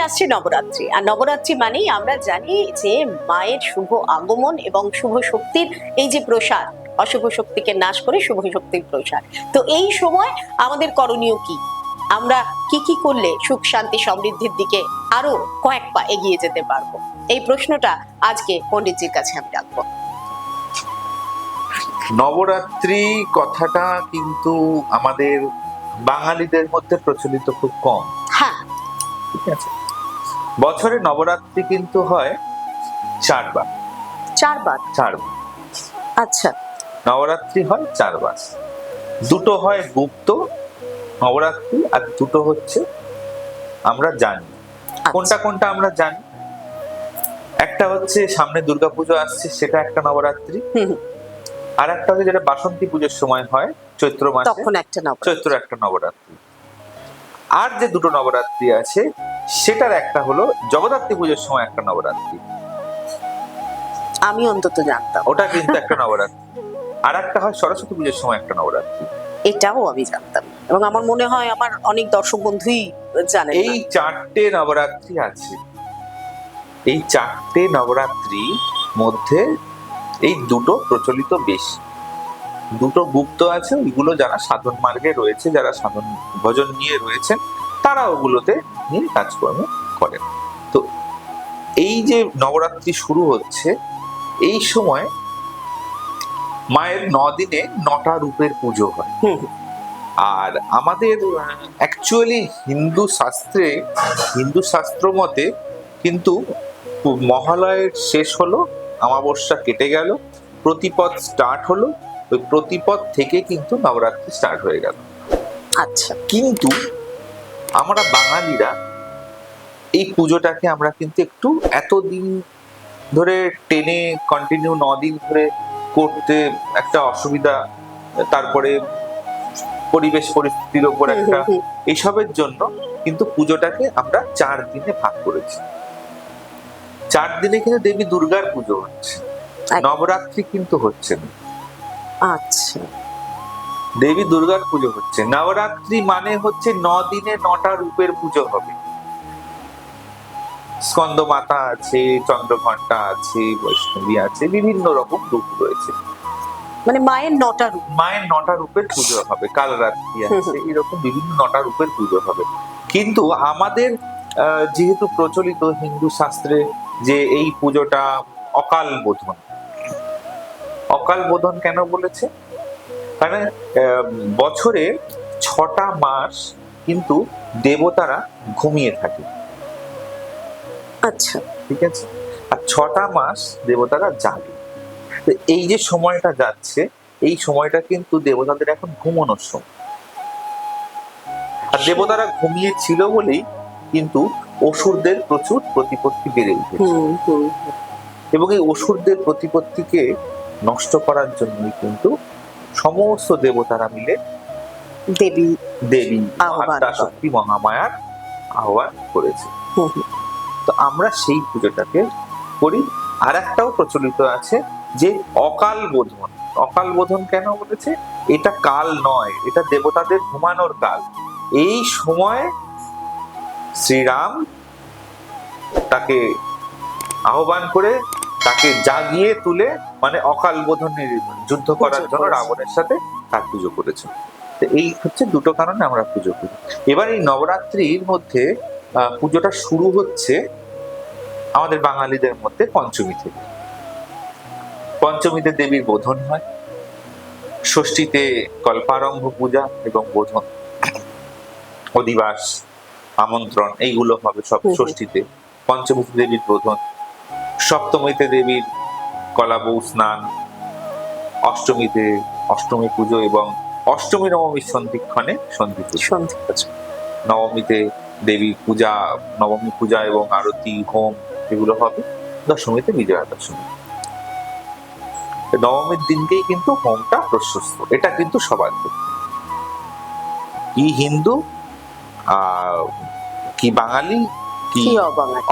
আসছে নবরাত্রি, আর নবরাত্রি মানেই আমরা জানি যে মায়ের শুভ আগমন এবং শুভ শক্তির এই যে প্রসার, অশুভ শক্তিকে নাশ করে শুভ শক্তির প্রসার। তো এই সময় আমাদের করণীয় কি? আমরা কি কি করলে সুখ শান্তি সমৃদ্ধির দিকে আরো কয়েক পা এগিয়ে যেতে পারবো? এই প্রশ্নটা আজকে পণ্ডিতজির কাছে আমি রাখবো। নবরাত্রি কথাটা কিন্তু আমাদের বাঙালিদের মধ্যে প্রচলিত খুব কম। হ্যাঁ, ঠিক আছে, বছরে নবরাত্রি কিন্তু হয় 4 বার। 4 বার? 4 বার আচ্ছা। নবরাত্রি হয় 4 বার। দুটো হয় গুপ্ত নবরাত্রি, আর দুটো হচ্ছে আমরা জানি। কোনটা কোনটা আমরা জানি? একটা হচ্ছে সামনে দুর্গাপুজো আসছে, সেটা একটা নবরাত্রি। আর একটা হচ্ছে যেটা বাসন্তী পুজোর সময় হয় চৈত্র মাসে, তখন একটা নবরাত্রি। চৈত্র একটা নবরাত্রি। আর যে দুটো নবরাত্রি আছে সেটার একটা হলো জগদ্ধাত্রী পুজোর সময় একটা নবরাত্রি, আমি অন্তত জানতাম। ওটা কিন্তু একটা নবরাত্রি। আর একটা হয় সরস্বতী পুজোর সময় একটা নবরাত্রি। এটাও আমি জানতাম, এবং আমার মনে হয় আমার অনেক দর্শক বন্ধুই জানেন। এই 4টে নবরাত্রি আছে। এই 4টে নবরাত্রি মধ্যে এই দুটো প্রচলিত বেশি, দুটো গুপ্ত আছে। ওইগুলো যারা সাধন মার্গে রয়েছে, যারা সাধন ভজন নিয়ে রয়েছেন, তারা ওগুলোতে নিয়ে কাজকর্ম করেন। তো এই যে নবরাত্রি শুরু হচ্ছে, এই সময় মায়ের 9 দিনে 9টা রূপের পুজো হয়। আর আমাদের অ্যাকচুয়ালি হিন্দু শাস্ত্র মতে কিন্তু মহালয়ের শেষ হলো, অমাবস্যা কেটে গেল, প্রতিপদ স্টার্ট হলো, ওই প্রতিপদ থেকে কিন্তু নবরাত্রি স্টার্ট হয়ে গেল। আচ্ছা। কিন্তু আমরা বাঙালিরা এই পুজোটাকে আমরা কিন্তু একটু এতদিন ধরে টেনে কন্টিনিউ 9 দিন ধরে করতে একটা অসুবিধা, তারপরে পরিবেশ পরিস্থিতির উপর একটা, এইসবের জন্য কিন্তু পুজোটাকে আমরা 4 দিনে ভাগ করেছি। 4 দিনে কিন্তু দেবী দুর্গার পুজো হচ্ছে, নবরাত্রি কিন্তু হচ্ছে না। আচ্ছা। দেবী দুর্গার পুজো হচ্ছে। নবরাত্রি মানে হচ্ছে 9 দিনে 9টা রূপের পুজো হবে। স্কন্দ মাতা আছে, চন্দ্রঘণ্টা আছে, বৈষ্ণবী আছে, বিভিন্ন রকম রূপ রয়েছে। মানে মায়ের 9টা রূপ, মায়ের 9টা রূপের পুজো হবে। কালরাত্রি আছে, এরকম বিভিন্ন 9টা রূপের পুজো হবে। কিন্তু আমাদের যেহেতু প্রচলিত হিন্দু শাস্ত্রে যে এই পুজোটা অকাল বোধন। অকাল বোধন কেন বলেছে? কারণ বছরে 6টা মাস কিন্তু দেবতারা ঘুমিয়ে থাকে। আচ্ছা, ঠিক আছে, আর 6টা মাস দেবতারা জাগে। তো এই যে সময়টা যাচ্ছে, এই সময়টা কিন্তু দেবতাদের এখন ঘুমানোর সময়। আর দেবতারা ঘুমিয়ে ছিল বলেই কিন্তু অসুরদের প্রচুর প্রতিপত্তি বেড়ে উঠেছে, এবং এই অসুরদের প্রতিপত্তিকে নষ্ট করার জন্যই কিন্তু সমস্ত দেবতারা মিলে দেবী আদ্যা শক্তি মহামায়ার আহ্বান করেছে। তো আমরা সেই পুজোটাকে করি। আর একটাও প্রচলিত আছে যে অকাল বোধন। অকাল বোধন কেন বলেছে? এটা কাল নয়, এটা দেবতাদের ঘুমানোর কাল। এই সময় শ্রীরাম তাকে আহ্বান করে তাকে জাগিয়ে তুলে, মানে অকাল বোধনের যুদ্ধ করার জন্য রাবণের সাথে তার পুজো করেছে। এই হচ্ছে দুটো কারণে আমরা পুজো করি। এবার এই নবরাত্রির মধ্যে পুজোটা শুরু হচ্ছে আমাদের বাঙালিদের মধ্যে পঞ্চমী থেকে। পঞ্চমীতে দেবীর বোধন হয়, ষষ্ঠীতে কল্পারম্ভ পূজা এবং বোধন, অধিবাস, আমন্ত্রণ, এইগুলো হবে সব ষষ্ঠীতে। পঞ্চমীতে দেবীর বোধন, সপ্তমীতে দেবীর কলাবউ স্নান, অষ্টমীতে অষ্টমী পুজো এবং অষ্টমী নবমীর সন্ধিক্ষণে সন্ধি পুজো। নবমীতে দেবীর পূজা, নবমী পূজা এবং আরতি, হোম, এগুলো হবে। দশমীতে বিজয়া দশমী। নবমীর দিনকেই কিন্তু হোমটা প্রশস্ত। এটা কিন্তু সবার ক্ষেত্রে, কি হিন্দু কি বাঙালি কি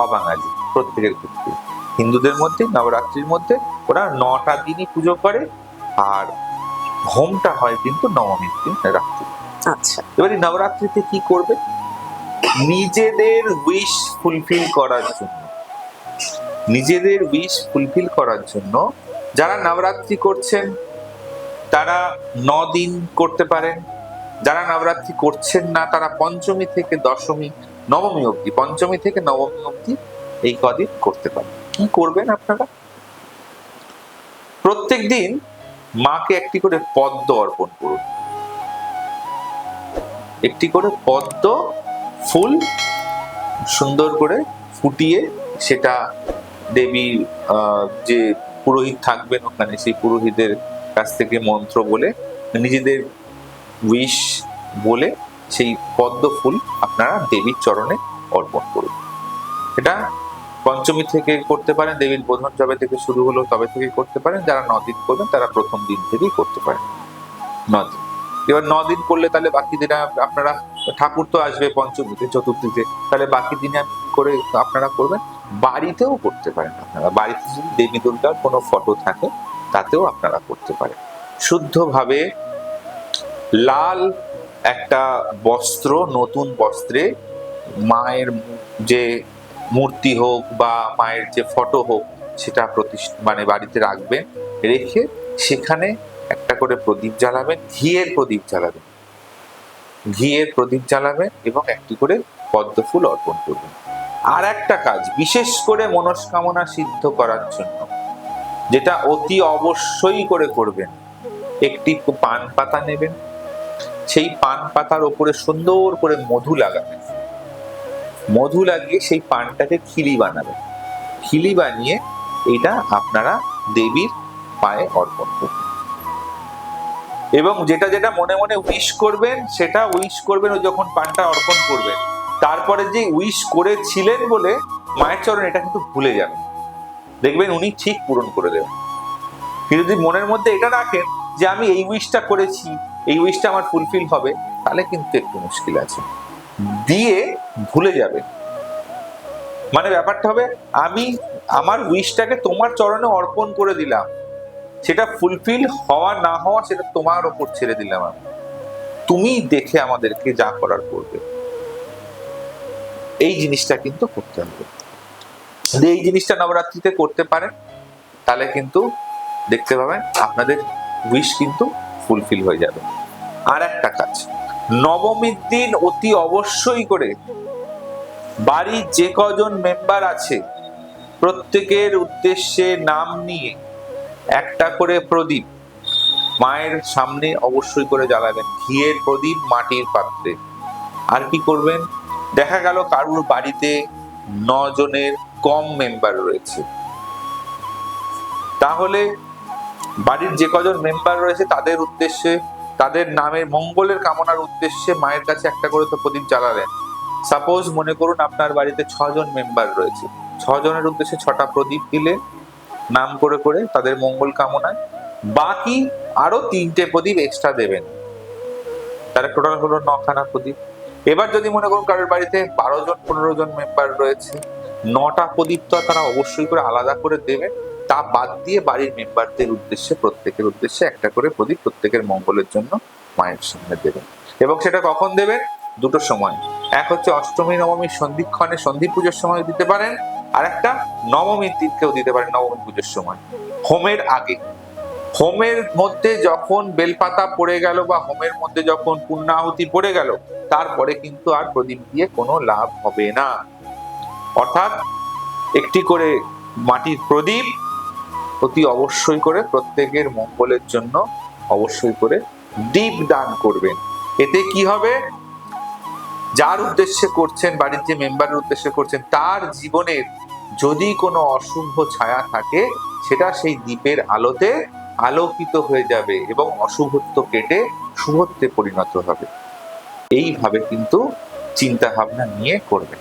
অবাঙালি, প্রত্যেকের ক্ষেত্রে। হিন্দুদের মধ্যে নবরাত্রির মধ্যে ওরা 9টা দিনই পুজো করে, আর হোমটা হয় কিন্তু নবমীর দিন রাত্রি। আচ্ছা। এবার এই নবরাত্রিতে কি করবে? নিজেদের উইশ ফুলফিল করার জন্য, নিজেদের উইশ ফুলফিল করার জন্য যারা নবরাত্রি করছেন তারা 9 দিন করতে পারেন। যারা নবরাত্রি করছেন না তারা পঞ্চমী থেকে দশমী, নবমী অবধি, পঞ্চমী থেকে নবমী অবধি এই কদিন করতে পারেন। কি করবেন আপনারা? প্রত্যেক দিন মাকে একটি করে পদ্ম অর্পণ করুন। একটি করে পদ্ম ফুল সুন্দর করে ফুটিয়ে সেটা দেবীর যে পুরোহিত থাকবেন ওখানে, সেই পুরোহিতের কাছ থেকে মন্ত্র বলে, নিজেদের উইশ বলে সেই পদ্ম ফুল আপনারা দেবীর চরণে অর্পণ করুন। এটা পঞ্চমী থেকে করতে পারেন, দেবীর বোধন যবে থেকে শুরু হলো তবে থেকে করতে পারেন। যারা 9 দিন করবেন তারা প্রথম দিন থেকেই করতে পারেন। 9 দিন, এবার 9 দিন করলে তাহলে বাকি দিনে আপনারা, ঠাকুর তো আসবে পঞ্চমীতে, চতুর্থীতে, তাহলে বাকি দিনে করে আপনারা করবেন। বাড়িতেও করতে পারেন আপনারা, বাড়িতে যদি দেবী দুর্গার কোনো ফটো থাকে তাতেও আপনারা করতে পারেন। শুদ্ধভাবে লাল একটা বস্ত্র, নতুন বস্ত্রে মায়ের যে মূর্তি হোক বা মায়ের যে ফটো হোক সেটা মানে বাড়িতে রাখবেন। রেখে সেখানে একটা করে প্রদীপ জ্বালাবেন, ঘিয়ের প্রদীপ জ্বালাবেন, ঘিয়ের প্রদীপ জ্বালাবেন এবং একটি করে পদ্ম ফুল অর্পণ করবেন। আর একটা কাজ বিশেষ করে মনস্কামনা সিদ্ধ করার জন্য, যেটা অতি অবশ্যই করে করবেন, একটি পান পাতা নেবেন, সেই পান পাতার উপরে সুন্দর করে মধু লাগাবেন, মধু লাগিয়ে সেই পানটাকে খিলি বানাবেন, খিলি বানিয়ে এটা আপনারা দেবীর পায়ে অর্পণ করবেন। এবং যেটা যেটা মনে মনে উইশ করবেন সেটা উইশ করবেন ওই যখন পানটা অর্পণ করবেন। তারপরে যে উইশ করেছিলেন বলে মায়ের চরণ এটা কিন্তু ভুলে যাবেন, দেখবেন উনি ঠিক পূরণ করে দেবেন। কিন্তু যদি মনের মধ্যে এটা রাখেন যে আমি এই উইশটা করেছি, এই উইশটা আমার ফুলফিল হবে, তাহলে কিন্তু একটু মুশকিল আছে, দিয়ে ভুলে যাবেন। মানে ব্যাপারটা হবে আমি আমার উইশটাকে তোমার চরণে অর্পণ করে দিলাম, সেটা ফুলফিল হওয়া না হওয়া সেটা তোমার ওপর ছেড়ে দিলাম, আমি তুমি দেখে আমাদেরকে যা করার করবে। এই জিনিসটা কিন্তু করতে হবে। যদি এই জিনিসটা নবরাত্রিতে করতে পারেন তাহলে কিন্তু দেখতে পাবেন আপনাদের উইশ কিন্তু ফুলফিল হয়ে যাবে। আর একটা কাজ, নবমীর দিন অতি অবশ্যই করে বাড়ির যে কজন মেম্বার আছে প্রত্যেকের উদ্দেশ্যে নাম নিয়ে একটা করে প্রদীপ মায়ের সামনে অবশ্যই করে জ্বালাবেন, ঘিয়ের প্রদীপ মাটির পাত্রে। আর কি করবেন, দেখা গেল কারুর বাড়িতে 9 জনের কম মেম্বার রয়েছে, তাহলে বাড়ির যে কজন মেম্বার রয়েছে তাদের উদ্দেশ্যে, তাদের নামের মঙ্গলের কামনার উদ্দেশ্যে মায়ের কাছে একটা করে তো প্রদীপ জ্বালালেন। সাপোজ মনে করুন আপনার বাড়িতে 6 জন মেম্বার রয়েছে, 6 জনের উদ্দেশ্যে 6টা প্রদীপ দিলে নাম করে করে তাদের মঙ্গল কামনায়, বাকি আরো 3টে প্রদীপ এক্সট্রা দেবেন, তাহলে টোটাল হলো 9খানা প্রদীপ। এবার যদি মনে করুন কারোর বাড়িতে 12 জন 15 জন মেম্বার রয়েছে, 9টা প্রদীপ তো তারা অবশ্যই করে আলাদা করে দেবেন, তা বাদ দিয়ে বাড়ির মেম্বারদের উদ্দেশ্যে প্রত্যেকের উদ্দেশ্যে একটা করে প্রদীপ প্রত্যেকের মঙ্গলের জন্য মায়ের সামনে দেবেন। এবং সেটা কখন দেবেন? দুটো সময়, এক হচ্ছে অষ্টমী নবমীর সন্ধিক্ষণে সন্ধি পুজোর সময় দিতে পারেন, আর একটা নবমীর দিনকেও দিতে পারেন, নবমী পুজোর সময়, হোমের আগে। হোমের মধ্যে যখন বেলপাতা পড়ে গেল বা হোমের মধ্যে যখন পূর্ণাহুতি পড়ে গেল তারপরে কিন্তু আর প্রদীপ দিয়ে কোনো লাভ হবে না। অর্থাৎ একটি করে মাটির প্রদীপ অতি অবশ্যই করে প্রত্যেকের মঙ্গলের জন্য অবশ্যই করে দীপ দান করবেন। এতে কি হবে, যার উদ্দেশ্যে করছেন, বাড়ির যে মেম্বারের উদ্দেশ্যে করছেন, তার জীবনের যদি কোনো অশুভ ছায়া থাকে সেটা সেই দীপের আলোতে আলোকিত হয়ে যাবে এবং অশুভত্ব কেটে শুভত্বে পরিণত হবে। এইভাবে কিন্তু চিন্তা ভাবনা নিয়ে করবেন।